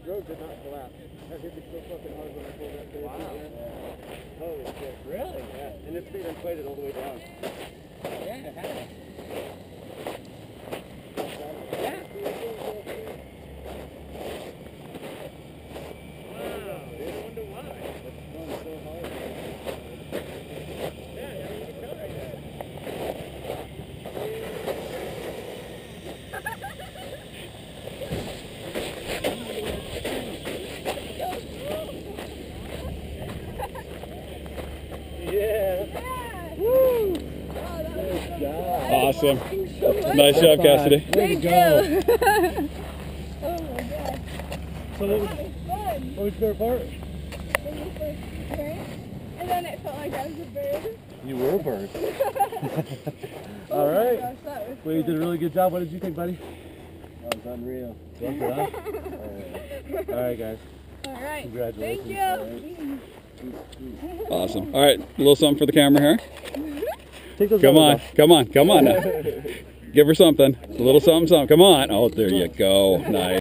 road did not collapse. That hit me so fucking hard when I pulled that thing. Wow. Holy shit. Really? Yeah. And it's been inflated all the way down. Yeah, it has. Yeah. Wow, I wonder why. It's going so hard. Yeah, I mean, you can tell right there. Yeah. Woo! Good job. Awesome. So Nice job, Cassidy. Thank you. Oh my god. So That was fun. what was your part? When you first drank, and then it felt like I was a bird. You were a bird. Oh All my right. gosh, that was Well, you did a fun. really good job. What did you think, buddy? That was unreal. All right, guys. All right. Congratulations. Thank you. Awesome. All right, a little something for the camera here. Take those Come on, goggles come on, come on now. Give her something. A little something, something. Come on. Oh, there you go. Nice.